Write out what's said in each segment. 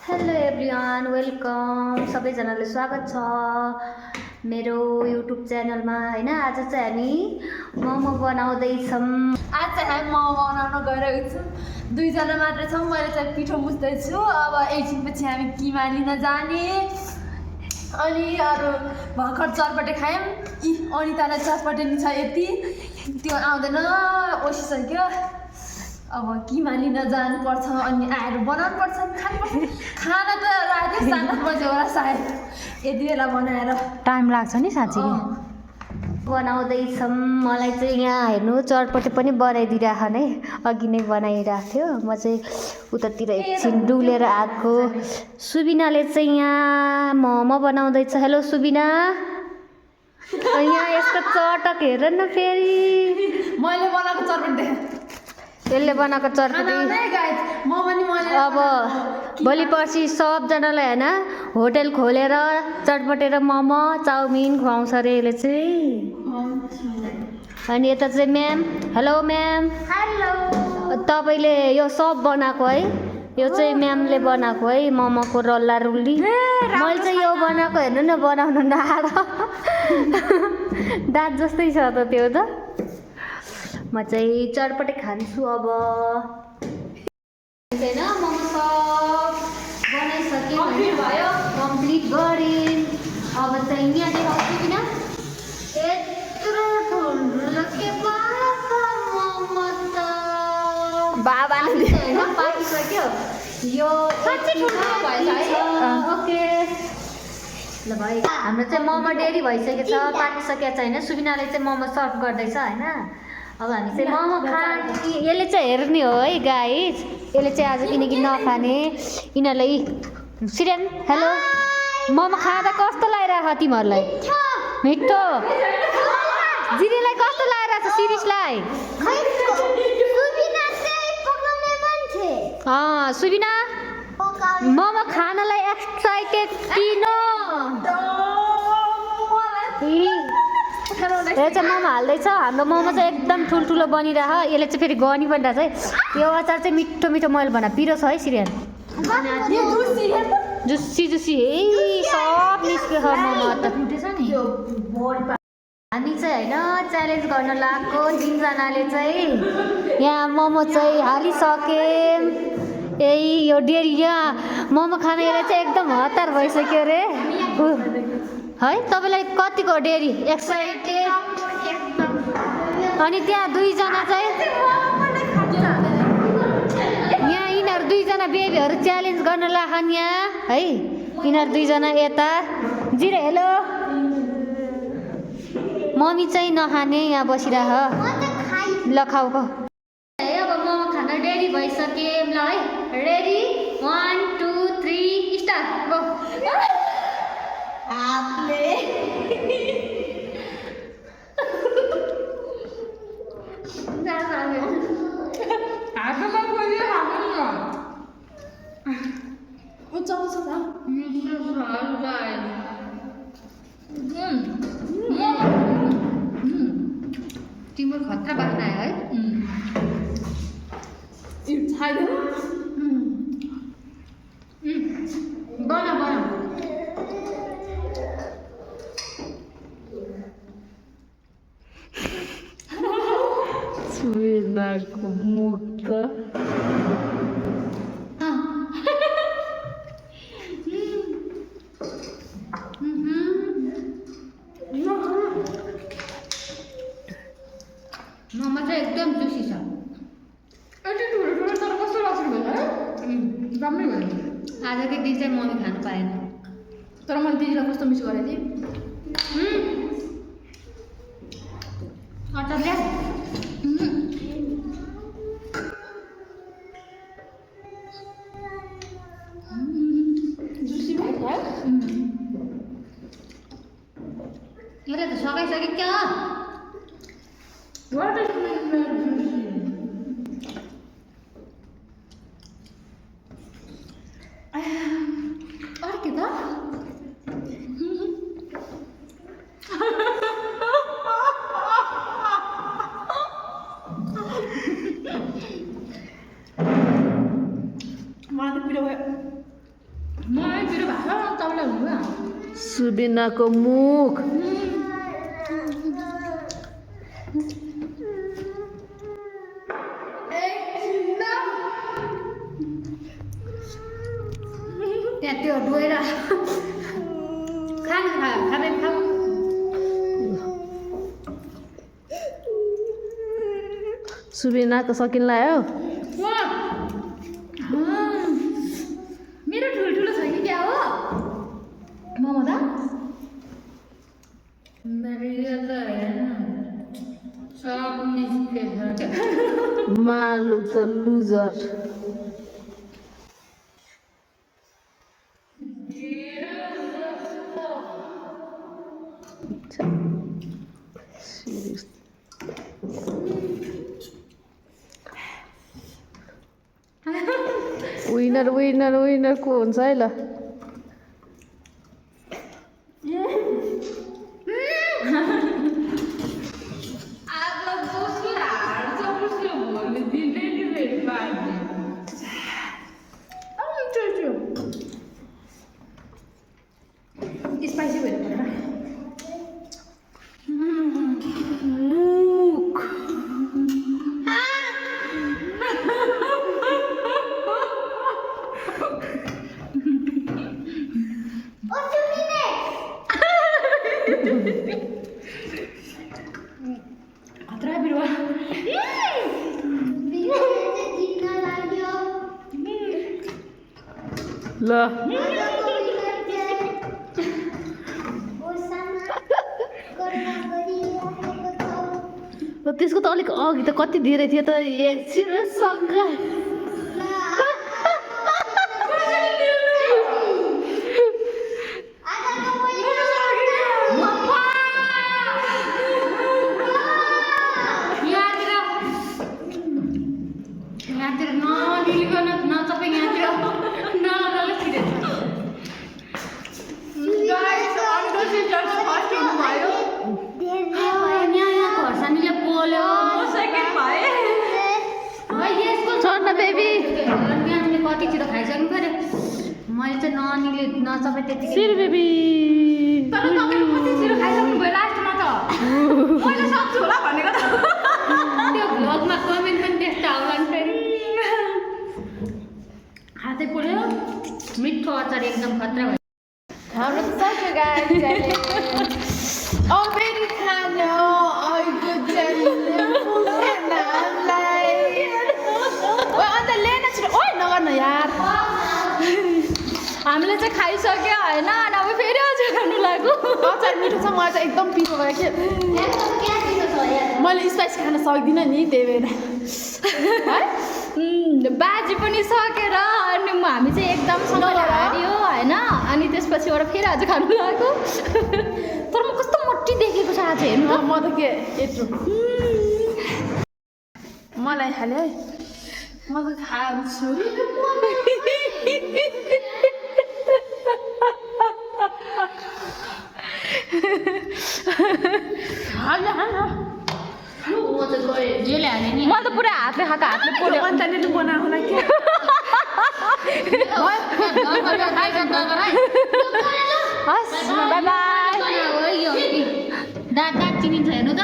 Hello everyone welcome सबैजनाले स्वागत छ मेरो युट्युब च्यानलमा हैन। आज चाहिँ हामी मोमो बनाउँदैछौँ। आज चाहिँ हामी मोमो बनाउन गइरहेको छौँ। दुईजना मात्र छौँ। मैले चाहिँ पिठो मुस्दैछु। अब एकछिनपछि हामी किमा लिन जाने। अनि अरू भर्खर चटपटे खायौँ। अनितालाई चटपटे नि छ यति त्यो आउँदैन ओसिसक्यो। अब किमा लिन जानुपर्छ अनि आएर बनाउनुपर्छ खानुपर्छ। खाना त राति 7 बजे होला सायद यति बेला बनाएर टाइम लाग्छ नि साँच्चै बनाउँदैछौँ। मलाई चाहिँ यहाँ हेर्नु चटपटे पनि बनाइदिइराख नै अघि नै बनाइरहेको थियो। म चाहिँ उतातिर एकछिन डुलेर आएको। सुबिनाले चाहिँ यहाँ मोमो बनाउँदैछ। हेलो सुबिना। यहाँ यसको चटक हेर न फेरि मैले बनाएको चटपटे यसले बनाएको चटपटी। अब भोलि पर्सि सबजनालाई होइन होटेल खोलेर चटपटे र मोमो चाउमिन खुवाउँछ अरे यसले चाहिँ। अनि यता चाहिँ म्याम। Hello ma'am. हेलो। तपाईँले यो सब बनाएको है? यो चाहिँ म्यामले बनाएको है मोमोको रल्ला रुल्ली। मैले चाहिँ यो बनाएको हेर्नु न बनाउनु नआएर दाँत जस्तै छ त त्यो त। म चाहिँ चटपटे खान्छु अब। हैन मोमो सब बनाइसक्यो भयो कम्प्लिट गरेँ। अब चाहिँ यहाँ देखाउँछु किन यत्रो ठुलो के मोमो त बाबाले हैन पाकिसक्यो। यो ओके ल भाइ हाम्रो चाहिँ मोमो डेरी भइसकेको छ पाकिसकेको छ हैन। सुबिनाले चाहिँ मोमो सर्भ गर्दैछ हैन। अब हामी चाहिँ मोमो खाने। यसले चाहिँ हेर्ने हो है गाइस। यसले चाहिँ आज किनकि नखाने यिनीहरूलाई। Syrian hello. मोमो खाँदा कस्तो लागिरहेको तिमीहरूलाई? मिठो। जिरीलाई कस्तो लागिरहेको छ सिरिसलाई? सुबिना मोमो खानलाई एक्साइटेड किन? यो चाहिँ मोमो हाल्दैछ। हाम्रो मोमो चाहिँ एकदम ठुल्ठुलो बनिरह। यसले चाहिँ फेरि गनी बनिरहेको छ। यो अचार चाहिँ मिठो मिठो मैले भन पिरो छ है सिरियन। जुसी जुसी है सब निस्क्यो मोमो त। हामी चाहिँ होइन च्यालेन्ज गर्न लागेको 3 जनाले चाहिँ यहाँ मोमो चाहिँ हालिसकेँ। यही यो डेरी यहाँ मोमो खाने यसलाई चाहिँ एकदम हतार भइसक्यो अरे है। तपाईँलाई कतिको डेरी एक्साइटेड? अनि त्यहाँ 2 जना चाहिँ यहाँ यिनीहरू 2 जना बेबीहरू च्यालेन्ज गर्न लाग्छन् यहाँ है। यिनीहरू 2 जना यता जिरो हेलो। मम्मी चाहिँ नखाने यहाँ बसिरह ल खाऊ है। अब मोमो खाना रेडी भइसके ल है। Ready 1 2 3 start go. तिम्रो खतरा बाख्ना है। बना बना सुबिनाको मुख त मोमो चाहिँ एकदम जुसी छ। आजकै दिन चाहिँ मम्मी खानु पाएन। तर मैले दिदीलाई कस्तो मिस गरेँ नि। अचार ल्या। जुसी भयो यसले त सकाइसक्यो क्या। अर्के त मलाई त पिरो भयो। पिरो भएको तपाईँलाई हुनुभयो सुबिनाको मुख त्यहाँ त्यो डोएर खानु खाँदै खाऊ सुबिनाको सकिन लाग्यो मेरो ठुल्ठुलो छ कि क्या हो मोमो त मालु त लुजर विनर विनर विनर को हुन्छ है ल स्पाइसी भयो खतरा बिरुवा ल त्यसको त अलिक अघि त कति धेरै थियो त एकछिनसँग यहाँतिर नलिकन नचपे यहाँतिर नलगाले छिरेछ यहाँ खर्सानीले पोल्यो सेकेन्ड भए छोड्न बेबी बिहानले कति छिटो खाइसक्नु पऱ्यो मैले चाहिँ ननीले नचपे त्यतिकै सिर बेबी तर तपाईँले कति छिटो खाइसक्नु भयो लास्टमा त मैले सक्छु होला भनेको त त्यो भ्लगमा कमेन्ट पनि त्यस्तो आउला नि फेरि हातै पोल्यो मिठो अचार एकदम खतरा भयो हाम्रो त सक्यो गाइस अमेरी खाना आइको च्यालेन्जले पुग्दैन हामीलाई ओए अन्त लेन छिटो ओए नगर्न यार हामीले चाहिँ खाइसक्यो होइन अनि अब फेरि अझै खानु लाग्यो अचार मिठो छ मलाई चाहिँ एकदम पिरो भयो के मैले स्पाइसी खान सक्दिनँ नि त्यही भएर है बाजी पनि सकेर अनि हामी चाहिँ एकदमसँग हार्यो होइन अनि त्यसपछिबाट फेरि आज खानु लाग्यो तर म कस्तो मोटी देखेको छ आज हेर्नु म त के यत्रो मलाई खाले है म त खान्छु जेले हाने नि मलाई त पुरै हातले खाएको हातले पोल्यो अन्त बनाएको लागि हस् बाई बाई दाँत दाँत चिनिन्छ हेर्नु त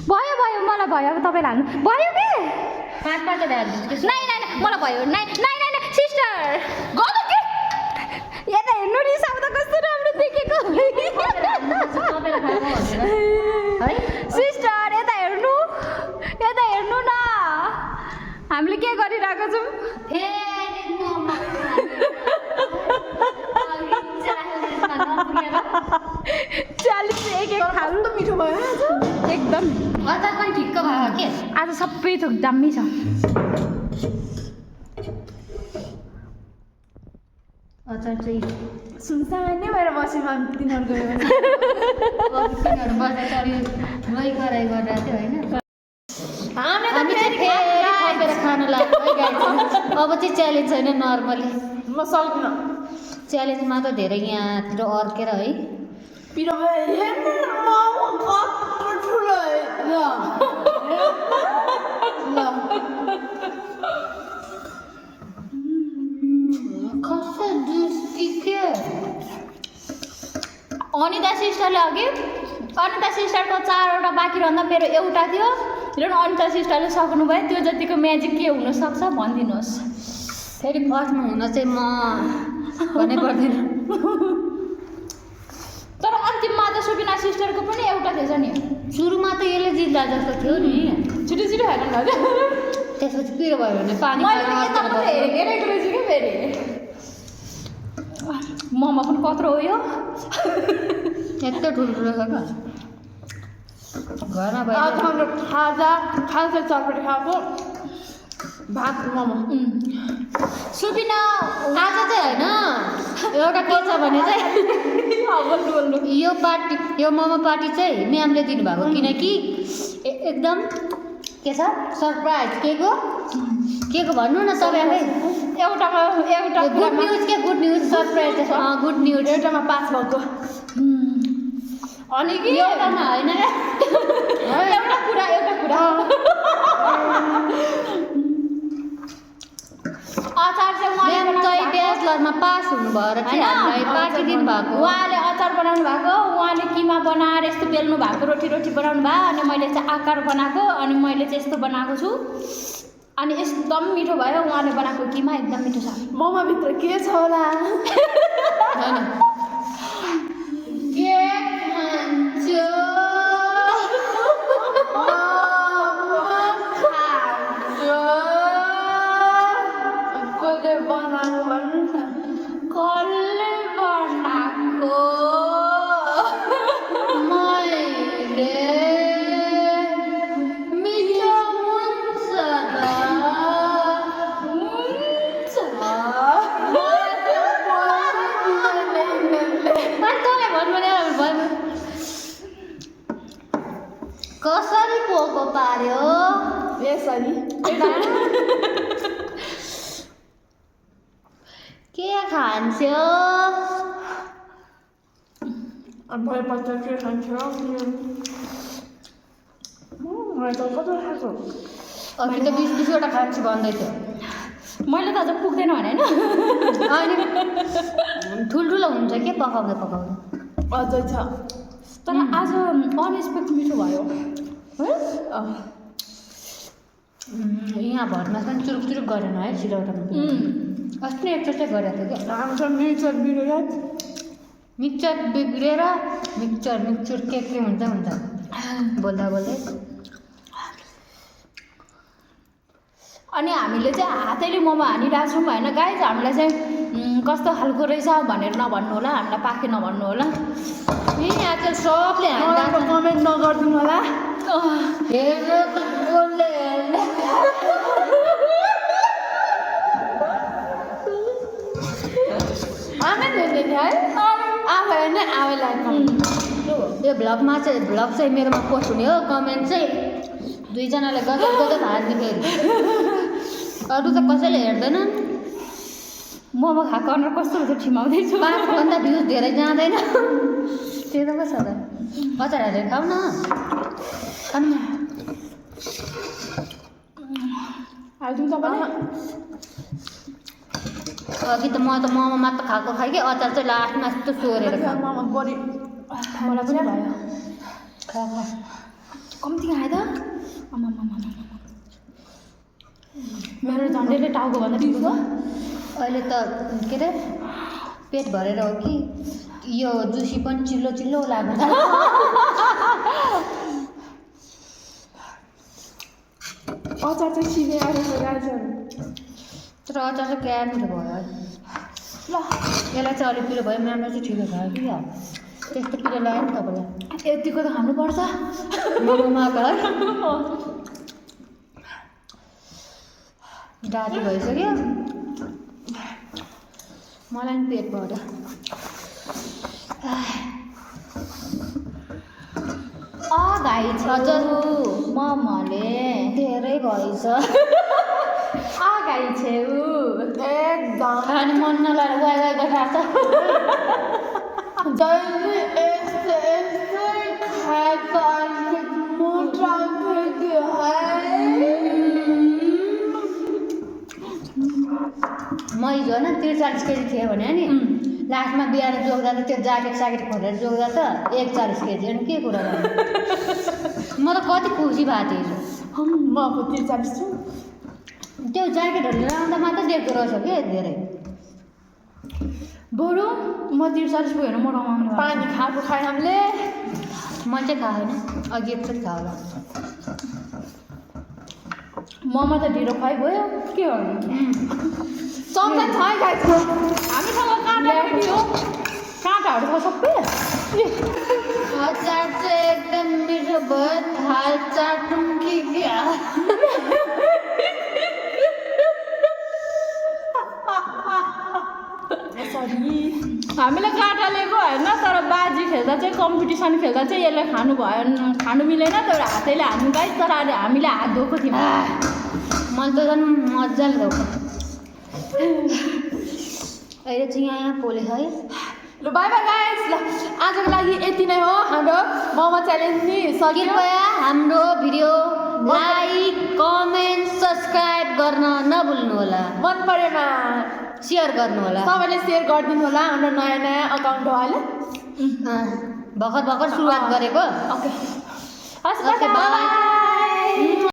भयो भयो मलाई भयो अब तपाईँलाई हाल्नु भयो के पाँच हाल्नु नाइ नाइ नाइ मलाई भयो नाइ नाइ नाइ नाइ सिस्टर गयो के यता हेर्नु नि साउ त कस्तो राम्रो देखेको है सिस्टर यता हेर्नु न हामीले के गरिरहेको छौँ चालिस एक खानु त मिठो भयो आज एकदम अचार पनि ठिक्क भयो के आज सबै थोक दामी छ अचार चाहिँ सुनसानै भएर बसेमा तिनीहरू गयो तिनीहरू बस्दा चाहिँ मै गराइ गरेर थियो होइन हामी चाहिँ फेरि थपेर खानु लाग्यो है गाइस अब चाहिँ च्यालेन्ज छैन नर्मली म सक्दिनँ च्यालेन्जमा त धेरै यहाँतिर अर्केर है पिरो हेर्नु न मोमो कस्तो ठुलो ल ल अघि अनिता सिस्टरको 4वटा बाँकी रहँदा मेरो एउटा थियो र अनिता सिस्टरले सक्नुभयो त्यो जतिको म्याजिक के हुनसक्छ भनिदिनुहोस् फेरि फर्स्टमा हुन चाहिँ म भन्नै पर्दैन तर अन्तिममा त सुबिना सिस्टरको पनि एउटा थिएछ नि सुरुमा त यसले जित्ला जस्तो थियो नि छिटो छिटो हेर्नु भयो त्यसपछि पिरो भयो भने पानी हेरेको रहेछु क्या फेरि मोमो पनि कत्रो हो यो यत्रो ठुल्ठुलो छ क्या घरमा भयो हाम्रो खाजा चटपटी खाएको भात मोमो सुबिना आज चाहिँ होइन एउटा के छ भने चाहिँ यो पार्टी यो मोमो पार्टी चाहिँ म्यामले दिनुभएको किनकि एकदम के छ सरप्राइज के को भन्नु न तपाईँले एउटा गुड न्युज के good news surprise good news एउटामा पास भएको अनि कि एउटामा होइन एउटा कुरा अचार चाहिँ ब्याचलरमा पास हुनुभयो र चाहिँ हामीलाई पार्टी दिनुभएको उहाँले अचार बनाउनु भएको उहाँले किमा बनाएर यस्तो बेल्नु भएको रोटी बनाउनु भयो अनि मैले चाहिँ आकार बनाएको अनि मैले चाहिँ यस्तो बनाएको छु अनि एकदम मिठो भयो उहाँले बनाएको किमा एकदम मिठो छ मोमोभित्र के छ होला के खान्छु कसले बनाएको भन्नु न कसले बनाएको मैले मिठो हुन्छ कसरी पोको पार्यो यसरी के खान्छौ भएपछि के खान्छौ मैले त कस्तो खाएको अघि त 20-20वटा खान्छु भन्दै थियो मैले त अझ पुग्दैन भने होइन अनि ठुल्ठुलो हुन्छ के पकाउँदै अझै छ तर आज अनएक्सपेक्ट मिठो भयो यहाँ भटमास पनि चुरुक गरेन है सिलौटामा अस्ति नै एकचोटि गरेको थियो क्या हाम्रो मिक्सर बिग्रियो मिक्सर बिग्रेर मिक्सर के हुन्छ बोल्दा अनि हामीले चाहिँ हातैले मोमो हानिरहेको छौँ होइन गाइज हामीलाई चाहिँ कस्तो खालको रहेछ भनेर नभन्नु होला हामीलाई पाके नभन्नु होला आजकल सबले नराम्रो कमेन्ट नगरिदिनु होला यो भ्लग चाहिँ मेरोमा पोस्ट हुने हो कमेन्ट चाहिँ 2जनाले गजब हाल्ने फेरि अरू त कसैले हेर्दैनन् मोमो खाएको अनुहार कस्तो हुन्छ ठिमाउँदैछु 5भन्दा भ्युज धेरै जाँदैन त्यो त कसो त अचार हालेर खाऊ न खानु हालिदिउँ तपाईँले अघि त म त मोमो मात्र खाएको खाएँ कि अचार चाहिँ लास्टमा यस्तो सोरेर खाऊ मलाई पनि भयो खा कम्ती खाएँ त मेरो झन्डैले टाउको भन्दा ठिक छ अहिले त के अरे पेट भरेर हो कि यो जुसी पनि चिल्लो लाग्नु अचार चाहिँ सिधै आएर गाजहरू तर अचार चाहिँ क्या मिठो भयो ल यसलाई चाहिँ अलिक पिरो भयो म्यामलाई चाहिँ ठिकै भयो कि त्यस्तो पिरो लाग्यो नि तपाईँलाई यतिको त खानुपर्छ मोमोमा है डाँटी भइसक्यो मलाई पनि पेट भएर गाई छ मोमोले धेरै भएछ गाई छेउ एकदम खानु मन नलाएर वाइ गरिरहेको छ जहिले यस्तै खाएको अलिक मोटा फेरि म हिजो होइन 43 केजी थिएँ भने नि लास्टमा बिहान जोग्दा त त्यो ज्याकेट स्याकेट खोलेर जोग्दा त 41 केजी अनि के कुरा गर्नु म त कति खुसी भएको थिएँ हिजो म अब 43 छु त्यो ज्याकेटहरू लगाउँदा मात्रै देख्दो रहेछ के धेरै बरु म 43 पुगेर म रमाउने भएँ। पानी खाएको खाएँ हामीले मैले चाहिँ खाएन अघि एकचोटि खायो होला मोमो त ढिलो खुवाइ भयो के गर्नु चम्चा छ है गाइस हामीसँग काँटा पनि हो काँटाहरू छ सबै अचार चाहिँ एकदम मिठो भयो थाल चाटौँ कि क्या हामीले काँटा लिएको होइन तर बाजी खेल्दा चाहिँ कम्पिटिसन खेल्दा चाहिँ यसलाई खानु मिलेन तर हातैले हान्नु गाइस तर अहिले हामीले हात धोएको थियौँ मैले त झन् मजाले धोको अहिले चाहिँ यहाँ पोलेछ है ल बाई बाई गाइस ल आजको लागि यति नै हो हाम्रो मोमो च्यालेन्ज नि सक्यो कृपया हाम्रो भिडियो लाइक कमेन्ट सब्सक्राइब गर्न नभुल्नु होला मन परेमा सेयर गर्नु होला सबैले सेयर गरिदिनु होला हाम्रो नयाँ नयाँ अकाउन्ट हो अहिले भर्खर सुरुवात गरेको ओके ओके बाई